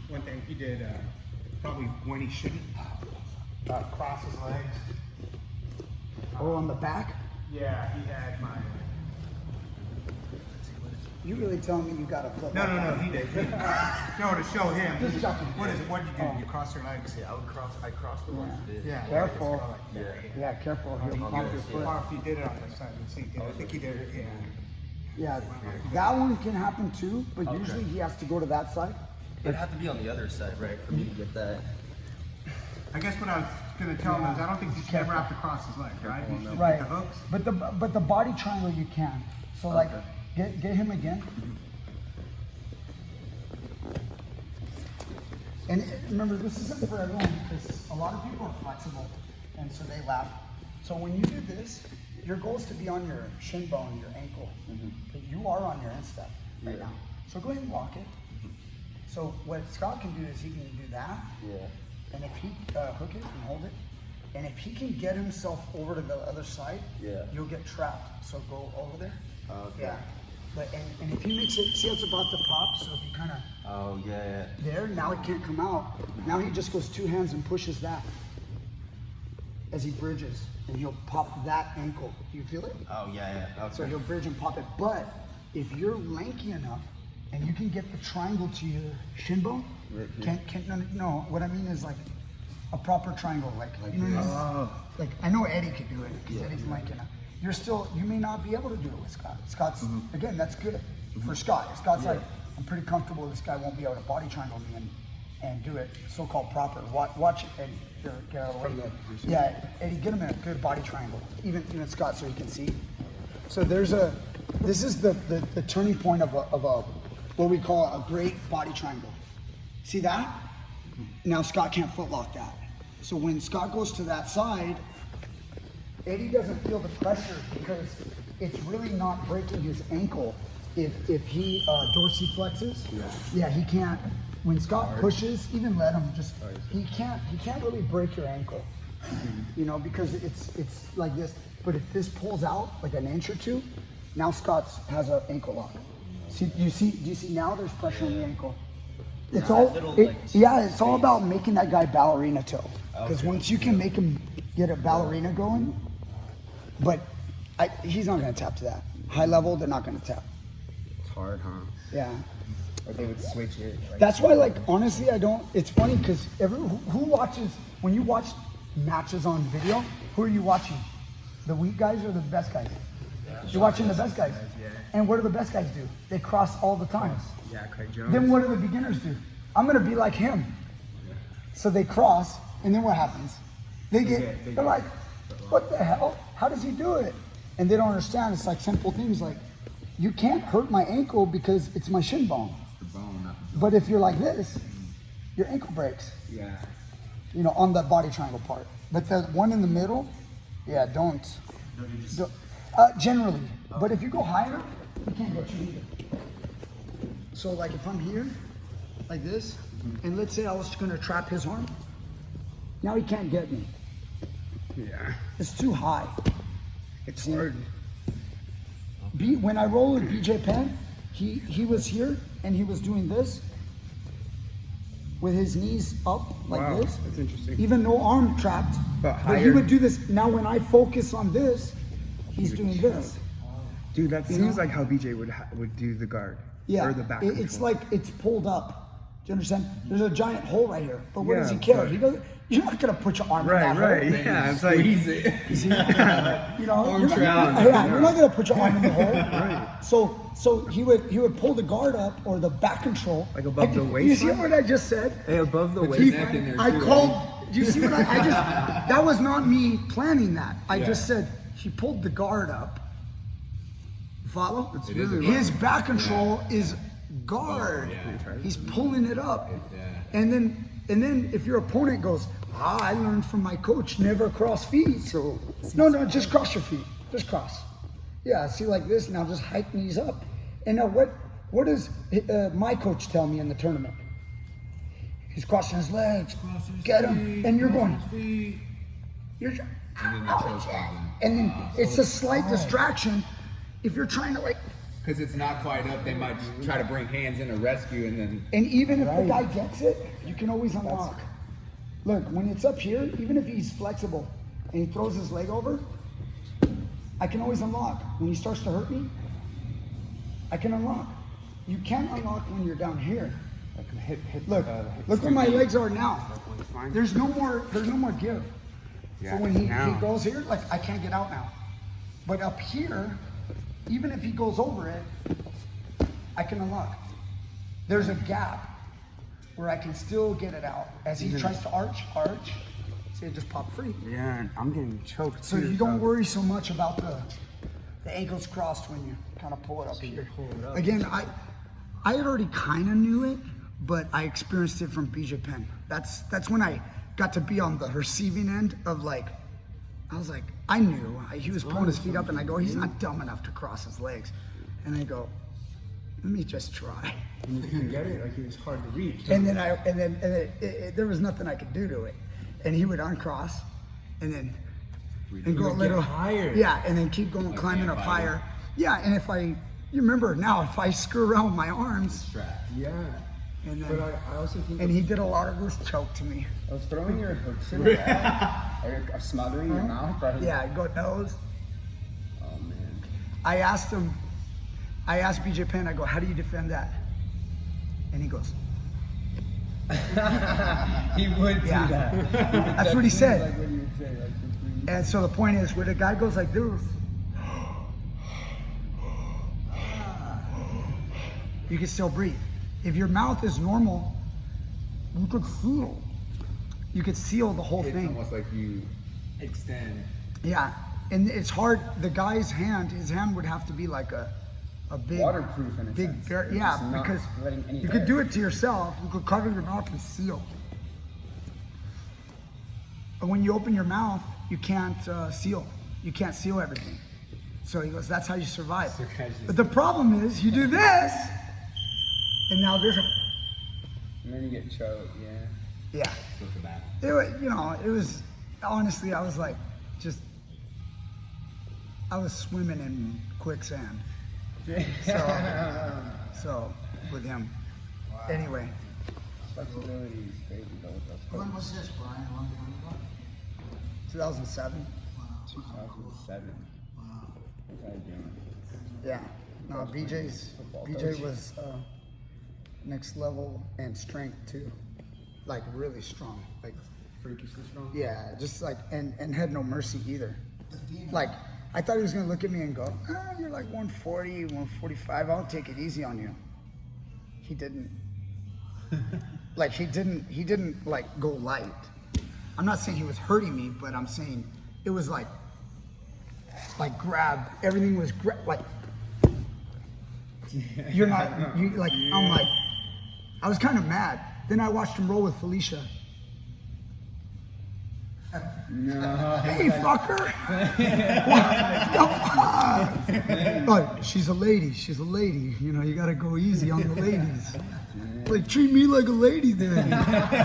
one thing he did, probably when he shouldn't, cross his legs. On the back? Yeah, he had my... You really telling me you got a flip? No, he did. No, to show him. Just joking. What is it? What did you do? You cross your legs? Yeah, I crossed the line. Yeah. Careful. Yeah. Yeah, careful. He'll bump your foot. Or if he did it on the side, I think he did it, Yeah, that one can happen too, but usually he has to go to that side. It'd have to be on the other side, right, for me to get that. I guess what I was going to tell him is I don't think he should ever have to cross his legs, right? He should Right. the hooks. But the body triangle you can. So like, get him again. And remember, this isn't for everyone because a lot of people are flexible, and so they laugh. So when you do this, your goal is to be on your shin bone, your ankle. But you are on your instep right now. So go ahead and walk it. So what Scott can do is he can do that. Yeah. And if he hook it and hold it, and if he can get himself over to the other side, you'll get trapped. So go over there. Okay. Yeah. But and if he makes it, see how it's about to pop. So if you kind of there, now he can't come out. Now he just goes two hands and pushes that as he bridges, and he'll pop that ankle. Do you feel it? Oh yeah. Okay. So he'll bridge and pop it. But if you're lanky enough and you can get the triangle to your shin bone, no, what I mean is like a proper triangle, like you know, like I know Eddie could do it because Eddie's lanky enough. You may not be able to do it with Scott. Scott's again, that's good for Scott. Scott's like, I'm pretty comfortable this guy won't be able to body triangle me and do it so-called proper. Watch it, Eddie. Get out of the way. Yeah, Eddie, get him in a good body triangle, even Scott, so he can see. So this is the turning point of a what we call a great body triangle. See that? Now Scott can't footlock that. So when Scott goes to that side, Eddie doesn't feel the pressure because it's really not breaking his ankle if he dorsiflexes. Yeah, he can't. When Scott pushes, even let him just. He can't really break your ankle, you know, because it's like this. But if this pulls out like an inch or two, now Scott's has an ankle lock. Do you see now? There's pressure on the ankle. It's it's all about making that guy ballerina toe. Because once you can make him get a ballerina going, but he's not going to tap to that. High level, they're not going to tap. It's hard, huh? Yeah. Or they would switch it. Like, that's why, like, honestly, I don't. It's funny because who watches, when you watch matches on video, who are you watching? The weak guys or the best guys? You're watching the best guys. And what do the best guys do? They cross all the time. Yeah, Craig Jones. Then what do the beginners do? I'm going to be like him. So they cross, and then what happens? They're like, what the hell? How does he do it? And they don't understand. It's like simple things like, you can't hurt my ankle because it's my shin bone. It's the bone, not the But if you're like this, your ankle breaks. Yeah. You know, on the body triangle part. But the one in the middle, don't. Generally. But if you go higher, you can't get you either. So like if I'm here, like this, and let's say I was gonna trap his arm, now he can't get me. Yeah. It's too high. It's hard. When I roll with BJ Penn, he was here and he was doing this with his knees up like this. That's interesting. Even no arm trapped. But he would do this. Now when I focus on this, he's doing this. Dude, that seems like how BJ would do the guard. Yeah, or the back it's control. like it's pulled up. Do you understand? There's a giant hole right here. But what does he care? He doesn't. You're not gonna put your arm in that hole. Yeah, it's like You know, you're not gonna put your arm in the hole. Right. So he would pull the guard up or the back control. Like above the waist. You see what I just said? Hey, above the waist. I called. Do you see what I just? That was not me planning that. I just said he pulled the guard up. Follow? His back control is guard. He's pulling it up. And then if your opponent goes, I learned from my coach, never cross feet. So no, just cross your feet. Just cross. Yeah, see like this. Now just hike knees up. And now what does my coach tell me in the tournament? He's crossing his legs. Get him. And you're going. And then it's a slight distraction. If you're trying to because it's not quite up, they might try to bring hands in to rescue, and then And even if the guy gets it, you can always unlock. Look, when it's up here, even if he's flexible and he throws his leg over, I can always unlock. When he starts to hurt me, I can unlock. You can't unlock when you're down here. Look where my legs are now. There's no more give. Yeah, so when he now. goes here, like I can't get out now. But up here, even if he goes over it, I can unlock. There's a gap where I can still get it out. As he tries to arch, see it just pop free. Yeah, and I'm getting choked. So you don't worry so much about the ankles crossed when you kind of pull it up here. Again, I had already kind of knew it, but I experienced it from BJ Penn. That's when I got to be on the receiving end of like, I was like, I knew he was pulling his feet up, and I go, he's not dumb enough to cross his legs, and I go, let me just try. And you couldn't get it, like it was hard to reach. And then there was nothing I could do to it, and he would uncross, and then go a little higher. Yeah, and then keep going, climbing up higher. Yeah, and you remember now, if I screw around with my arms, Yeah. and But then I also think and he did a lot of this choke to me. Of throwing your hooks in the back, or smothering your mouth. Yeah, go nose. Oh man. I asked BJ Penn, I go, how do you defend that? And he goes, He would do Yeah. that. That's what he said. Like what you would say, like just breathe. And so the point is, where the guy goes like this, you can still breathe. If your mouth is normal, you could seal. You could seal the whole it's thing. almost like you extend. Yeah, and it's hard. The guy's hand, his hand would have to be like a big Waterproof in a big sense. bear. You're Yeah, just not because letting any you could air. do it to yourself. You could cover your mouth and seal. But when you open your mouth, you can't seal. You can't seal everything. So he goes, that's how you survive. But the problem is, you do this, and now there's a And then you get choked, yeah. yeah. It was honestly, I was like, I was swimming in quicksand. So with him. Anyway. Flexibility is crazy though with those When hooks. was this, Brian? A long time ago? 2007. 2007. What's I doing? Yeah. No, BJ was next level and strength too. Like really strong. Like Freakishly strong. yeah, just like and had no mercy either. Like I thought he was gonna look at me and go, you're like 140, 145, I'll take it easy on you. He didn't. Like he didn't like go light. I'm not saying he was hurting me, but I'm saying it was like grab. Everything was like you're not. You like. I'm like. I was kind of mad. Then I watched him roll with Felicia. Hey, fucker! What the fuck? But she's a lady. She's a lady. You know, you gotta go easy on the ladies. Like treat me like a lady then.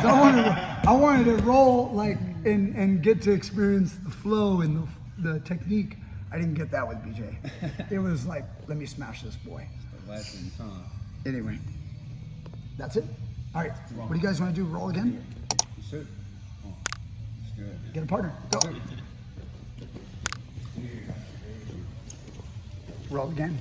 So I wanted to roll like and get to experience the flow and the technique. I didn't get that with BJ. It was like, let me smash this boy. Lessons, huh? Anyway, that's it. All right. What do you guys want to do? Roll again? You should. Oh, it's good. Get a partner. Go. Roll again.